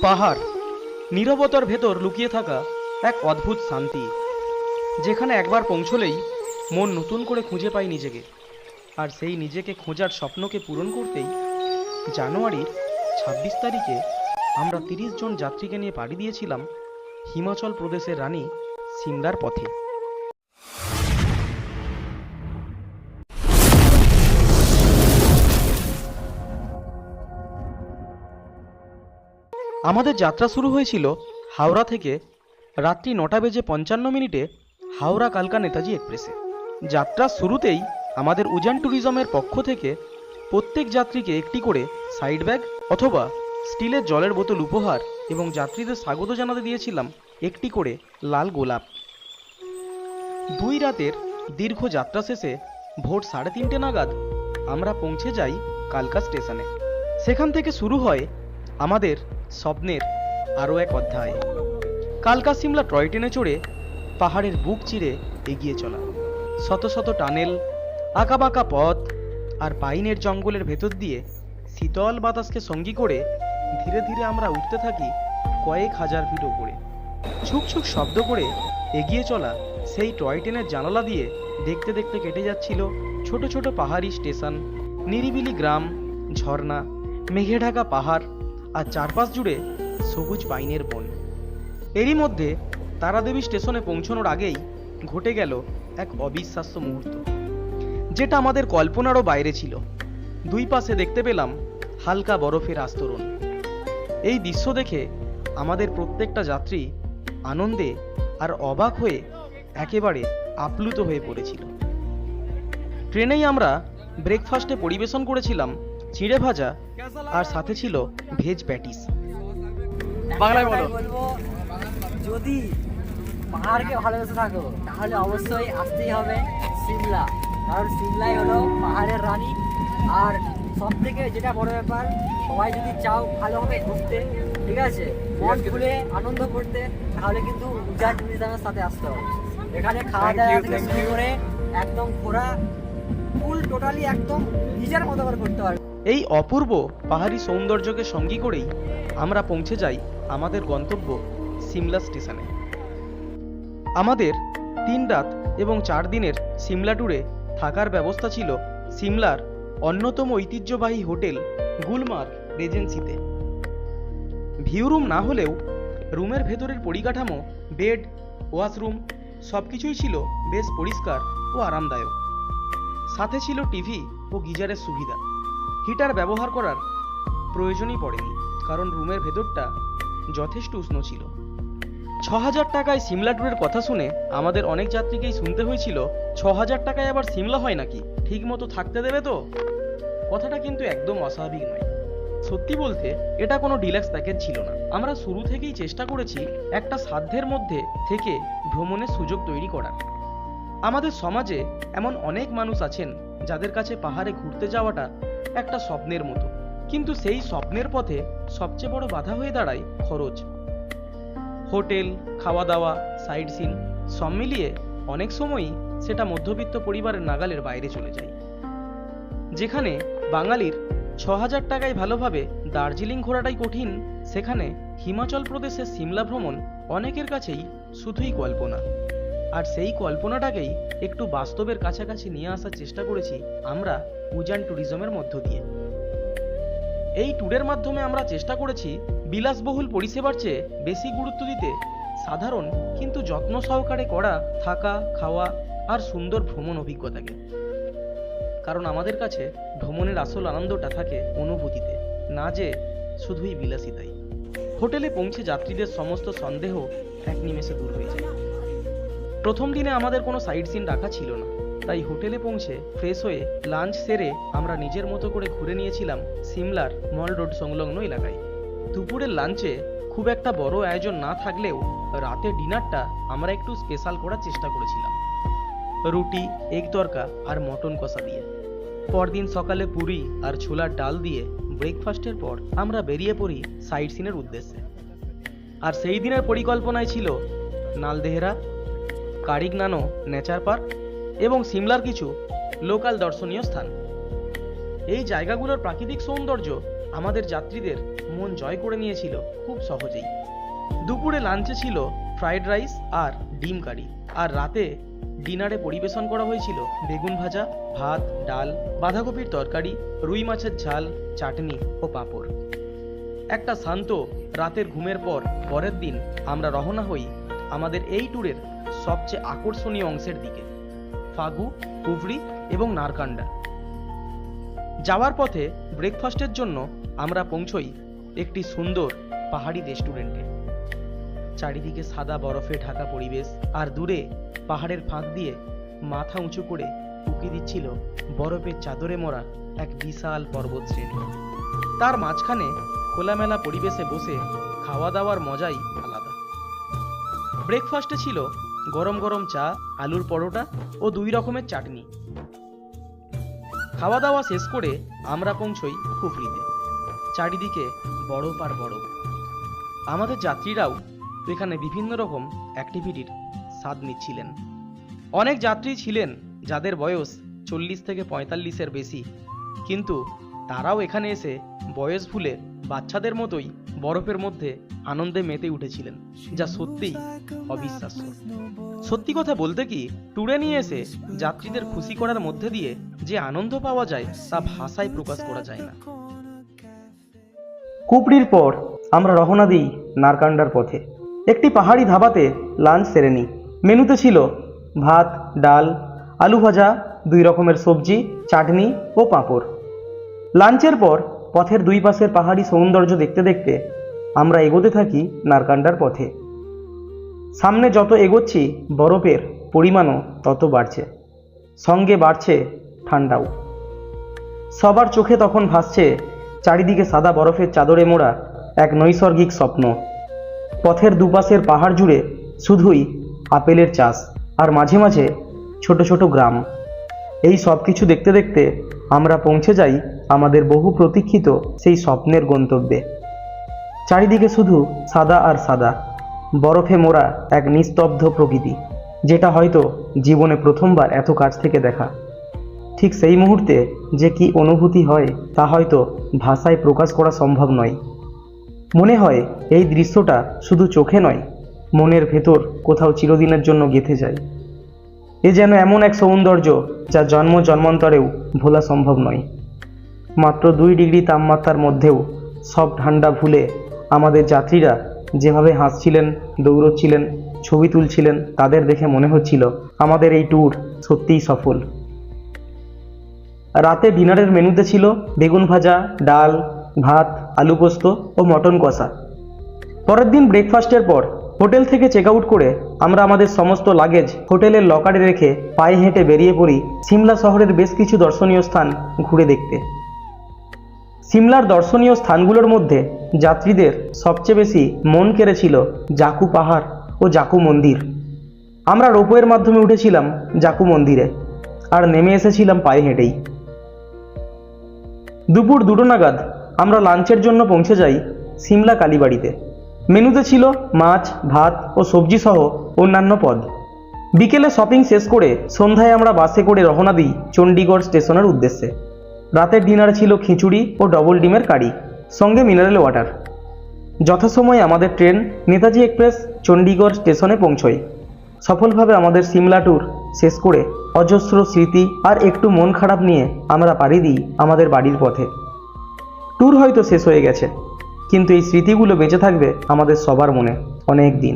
পাহাড়, নীরবতার ভেতর লুকিয়ে থাকা এক অদ্ভুত শান্তি, যেখানে একবার পৌঁছলেই মন নতুন করে খুঁজে পায় নিজেকে। আর সেই নিজেকে খোঁজার স্বপ্নকে পূরণ করতেই জানুয়ারির ২৬ তারিখে আমরা ৩০ জন যাত্রীকে নিয়ে পাড়ি দিয়েছিলাম হিমাচল প্রদেশের রানী সিমলার পথে। আমাদের যাত্রা শুরু হয়েছিল হাওড়া থেকে রাত্রি ৯:৫৫ হাওড়া কালকা নেতাজি এক্সপ্রেসে। যাত্রার শুরুতেই আমাদের উজান ট্যুরিজমের পক্ষ থেকে প্রত্যেক যাত্রীকে একটি করে সাইড ব্যাগ অথবা স্টিলের জলের বোতল উপহার এবং যাত্রীদের স্বাগত জানাতে দিয়েছিলাম একটি করে লাল গোলাপ। ২ রাতের দীর্ঘ যাত্রা শেষে ভোর ৩:৩০ নাগাদ আমরা পৌঁছে যাই কালকা স্টেশনে। সেখান থেকে শুরু হয় আমাদের স্বপ্নের আরও এক অধ্যায়। কালকা সিমলা টয় ট্রেনে চড়ে পাহাড়ের বুক চিরে এগিয়ে চলা, শত শত টানেল, আঁকাবাঁকা পথ আর পাইনের জঙ্গলের ভেতর দিয়ে শীতল বাতাসকে সঙ্গী করে ধীরে ধীরে আমরা উঠতে থাকি কয়েক হাজার ফিট ওপরে। ছুকছুক শব্দ করে এগিয়ে চলা সেই টয় ট্রেনের জানালা দিয়ে দেখতে দেখতে কেটে যাচ্ছিল ছোট ছোট পাহাড়ি স্টেশন, নিরিবিলি গ্রাম, ঝর্ণা, মেঘে ঢাকা পাহাড় আর চারপাশ জুড়ে সবুজ পাইনের বন। এরই মধ্যে তারাদেবী স্টেশনে পৌঁছানোর আগেই ঘটে গেল এক অবিশ্বাস্য মুহূর্ত, যেটা আমাদের কল্পনারও বাইরে ছিল। দুই পাশে দেখতে পেলাম হালকা বরফের আস্তরণ। এই দৃশ্য দেখে আমাদের প্রত্যেকটা যাত্রী আনন্দে আর অবাক হয়ে একেবারে আপ্লুত হয়ে পড়েছিল। ট্রেনেই আমরা ব্রেকফাস্টে পরিবেশন করেছিলাম চিড়ে ভাজা আর সাথে ছিল ভেজ প্যাটিস। বাংলায় বলবো, যদি পাহাড়কে ভালোবেসে থাকো তাহলে অবশ্যই আসতেই হবে সিমলা, কারণ সিমলাই হলো পাহাড়ের রানী। আর সব থেকে যেটা বড় ব্যাপার, সবাই যদি চাও ভালোভাবে ঘুরতে, ঠিক আছে, মন খুলে আনন্দ করতে, তাহলে কিন্তু উজান ট্যুরিজমের সাথে আসতে হবে। এখানে খাওয়া দাওয়া থেকে শুরু করে একদম ঘোরা ফুল টোটালি একদম নিজের মতো করে করতে পারবে। এই অপূর্ব পাহাড়ি সৌন্দর্যকে সঙ্গী করেই আমরা পৌঁছে যাই আমাদের গন্তব্য সিমলা স্টেশনে। আমাদের ৩ রাত এবং ৪ দিনের সিমলা ট্যুরে থাকার ব্যবস্থা ছিল সিমলার অন্যতম ঐতিহ্যবাহী হোটেল গুলমার্গ রেজেন্সিতে। ভিউ রুম না হলেও রুমের ভেতরের পরিকাঠামো, বেড, ওয়াশরুম সবকিছুই ছিল বেশ পরিষ্কার ও আরামদায়ক। সাথে ছিল টিভি ও গিজারের সুবিধা। হিটার ব্যবহার করার প্রয়োজনই পড়েনি, কারণ রুমের ভেতরটা যথেষ্ট উষ্ণ ছিল। ৬,০০০ টাকায় সিমলা ট্যুরের কথা শুনে আমাদের অনেক যাত্রীকেই শুনতে হয়েছিল, ৬,০০০ টাকায় আবার সিমলা হয় নাকি, ঠিক মতো থাকতে দেবে তো? কথাটা কিন্তু একদম অস্বাভাবিক নয়। সত্যি বলতে এটা কোনো ডিলাক্স প্যাকেজ ছিল না। আমরা শুরু থেকেই চেষ্টা করেছি একটা সাধ্যের মধ্যে থেকে ভ্রমণের সুযোগ তৈরি করার। আমাদের সমাজে এমন অনেক মানুষ আছেন যাদের কাছে পাহাড়ে ঘুরতে যাওয়াটা একটা স্বপ্নের মতো, কিন্তু সেই স্বপ্নের পথে সবচেয়ে বড় বাধা হয়ে দাঁড়ায় খরচ। হোটেল, খাওয়া দাওয়া, সাইট সিন সব মিলিয়ে অনেক সময়ই সেটা মধ্যবিত্ত পরিবারের নাগালের বাইরে চলে যায়। যেখানে বাঙালির ৬,০০০ টাকায় ভালোভাবে দার্জিলিং ঘোরাটাই কঠিন, সেখানে হিমাচল প্রদেশের সিমলা ভ্রমণ অনেকের কাছেই শুধুই কল্পনা। আর সেই কল্পনাটাকেই একটু বাস্তবের কাছাকাছি নিয়ে আসার চেষ্টা করেছি আমরা উজান ট্যুরিজমের মধ্য দিয়ে। এই ট্যুরের মাধ্যমে আমরা চেষ্টা করেছি বিলাসবহুল পরিষেবার চেয়ে বেশি গুরুত্ব দিতে সাধারণ কিন্তু যত্ন সহকারে করা থাকা, খাওয়া আর সুন্দর ভ্রমণ অভিজ্ঞতাকে। কারণ আমাদের কাছে ভ্রমণের আসল আনন্দটা থাকে অনুভূতিতে, না যে শুধুই বিলাসিতাই। হোটেলে পৌঁছে যাত্রীদের সমস্ত সন্দেহ এক নিমেষে দূর হয়ে যায়। প্রথম দিনে আমাদের কোনো সাইট সিন রাখা ছিল না, তাই হোটেলে পৌঁছে ফ্রেশ হয়ে লাঞ্চ সেরে আমরা নিজের মতো করে ঘুরে নিয়েছিলাম সিমলার মল রোড সংলগ্ন এলাকায়। দুপুরের লাঞ্চে খুব একটা বড় আয়োজন না থাকলেও রাতের ডিনারটা আমরা একটু স্পেশাল করার চেষ্টা করেছিলাম, রুটি, এগ তরকা আর মটন কষা দিয়ে। পরদিন সকালে পুরি আর ছোলার ডাল দিয়ে ব্রেকফাস্টের পর আমরা বেরিয়ে পড়ি সাইট সিনের উদ্দেশ্যে। আর সেই দিনের পরিকল্পনায় ছিল নালদেহরা, কারিগনানো নেচার পার্ক এবং সিমলার কিছু লোকাল দর্শনীয় স্থান। এই জায়গাগুলোর প্রাকৃতিক সৌন্দর্য আমাদের যাত্রীদের মন জয় করে নিয়েছিল খুব সহজেই। দুপুরে লাঞ্চে ছিল ফ্রাইড রাইস আর ডিম কারি, আর রাতে ডিনারে পরিবেশন করা হয়েছিল বেগুন ভাজা, ভাত, ডাল, বাঁধাকপির তরকারি, রুই মাছের ঝাল, চাটনি ও পাঁপড়। একটা শান্ত রাতের ঘুমের পর পরের দিন আমরা রওনা হই আমাদের এই ট্যুরের সবচেয়ে আকর্ষণীয় অংশের দিকে, ফাগু, কুফরি এবং নারকান্ডা। যাওয়ার পথে ব্রেকফাস্টের জন্য আমরা পৌঁছই একটি সুন্দর পাহাড়ি রেস্টুরেন্টে। চারিদিকে সাদা বরফে ঢাকা পরিবেশ, আর দূরে পাহাড়ের ফাঁক দিয়ে মাথা উঁচু করে উঁকি দিচ্ছিল বরফের চাদরে মোড়া এক বিশাল পর্বত শ্রেণী। তার মাঝখানে খোলামেলা পরিবেশে বসে খাওয়া দাওয়ার মজাই আলাদা। ব্রেকফাস্টে ছিল গরম গরম চা, আলুর পরোটা ও 2 রকমের চাটনি। খাওয়া দাওয়া শেষ করে আমরা পৌঁছই কুফরিতে। চারিদিকে বরফ আর বরফ। আমাদের যাত্রীরাও এখানে বিভিন্ন রকম অ্যাক্টিভিটির স্বাদ নিচ্ছিলেন। অনেক যাত্রী ছিলেন যাদের বয়স 40 থেকে 45-এর বেশি, কিন্তু তারাও এখানে এসে বয়স ভুলে বাচ্চাদের মতোই বরফের মধ্যে আনন্দে মেতে উঠেছিলেন, যা সত্যিই অবিশ্বাস্য। সত্যি কথা বলতে কি, ট্যুরে নিয়ে এসে যাত্রীদের খুশি করার মধ্যে দিয়ে যে আনন্দ পাওয়া যায় তা ভাষায় প্রকাশ করা যায় না। কুফরির পর আমরা রওনা দিই নারকান্ডার পথে। একটি পাহাড়ি ধাবাতে লাঞ্চ সেরে নিই। মেনুতে ছিল ভাত, ডাল, আলু ভাজা, 2 রকমের সবজি, চাটনি ও পাঁপড়। লাঞ্চের পর পথের 2 পাশের পাহাড়ি সৌন্দর্য দেখতে দেখতে আমরা এগোতে থাকি নারকান্ডার পথে। সামনে যত এগোচ্ছি বরফের পরিমাণও তত বাড়ছে, সঙ্গে বাড়ছে ঠান্ডাও। সবার চোখে তখন ভাসছে চারিদিকে সাদা বরফের চাদরে মোড়া এক নৈসর্গিক স্বপ্ন। পথের দুপাশের পাহাড় জুড়ে শুধুই আপেলের চাষ, আর মাঝে মাঝে ছোট ছোট গ্রাম। এই সব কিছু দেখতে দেখতে আমরা পৌঁছে যাই আমাদের বহু প্রতীক্ষিত সেই স্বপ্নের গন্তব্যে। চারিদিকে শুধু সাদা আর সাদা, বরফে মোড়া এক নিস্তব্ধ প্রকৃতি, যেটা হয়তো জীবনে প্রথমবার এত কাছ থেকে দেখা। ঠিক সেই মুহূর্তে যে কি অনুভূতি হয় তা হয়তো ভাষায় প্রকাশ করা সম্ভব নয়। মনে হয় এই দৃশ্যটা শুধু চোখে নয়, মনের ভেতর কোথাও চিরদিনের জন্য গেঁথে যায়। এ যেন এমন এক সৌন্দর্য যা জন্ম জন্মান্তরেও ভোলা সম্ভব নয়। মাত্র 2 ডিগ্রি তাপমাত্রার মধ্যেও সব ঠান্ডা ভুলে আমাদের যাত্রীরা যেভাবে হাসছিলেন, দৌড়চ্ছিলেন, ছবি তুলছিলেন, তাদের দেখে মনে হচ্ছিল আমাদের এই ট্যুর সত্যিই সফল। রাতে ডিনারের মেনুতে ছিল বেগুন ভাজা, ডাল, ভাত, আলু পোস্ত ও মটন কষা। পরের দিন ব্রেকফাস্টের পর হোটেল থেকে চেক আউট করে আমরা আমাদের সমস্ত লাগেজ হোটেলের লকারে রেখে পায়ে হেঁটে বেরিয়ে পড়ি সিমলা শহরের বেশ কিছু দর্শনীয় স্থান ঘুরে দেখতে। সিমলার দর্শনীয় স্থানগুলোর মধ্যে যাত্রীদের সবচেয়ে বেশি মন কেড়েছিল জাকু পাহাড় ও জাকু মন্দির। আমরা রোপওয়ের মাধ্যমে উঠেছিলাম জাকু মন্দিরে, আর নেমে এসেছিলাম পায়ে হেঁটেই। দুপুর 2টো নাগাদ আমরা লাঞ্চের জন্য পৌঁছে যাই সিমলা কালীবাড়িতে। মেনুতে ছিল মাছ, ভাত ও সবজি সহ অন্যান্য পদ। বিকেলে শপিং শেষ করে সন্ধ্যায় আমরা বাসে করে রওনা দিই চণ্ডীগড় স্টেশনের উদ্দেশ্যে। রাতের ডিনারে ছিল খিচুড়ি ও ডবল ডিমের কারি, সঙ্গে মিনারেল ওয়াটার। যথাসময়ে আমাদের ট্রেন নেতাজি এক্সপ্রেস চণ্ডীগড় স্টেশনে পৌঁছয়। সফলভাবে আমাদের সিমলা ট্যুর শেষ করে অজস্র স্মৃতি আর একটু মন খারাপ নিয়ে আমরা পাড়ি দিই আমাদের বাড়ির পথে। ট্যুর হয়তো শেষ হয়ে গেছে, কিন্তু এই স্মৃতিগুলো বেঁচে থাকবে আমাদের সবার মনে অনেক দিন।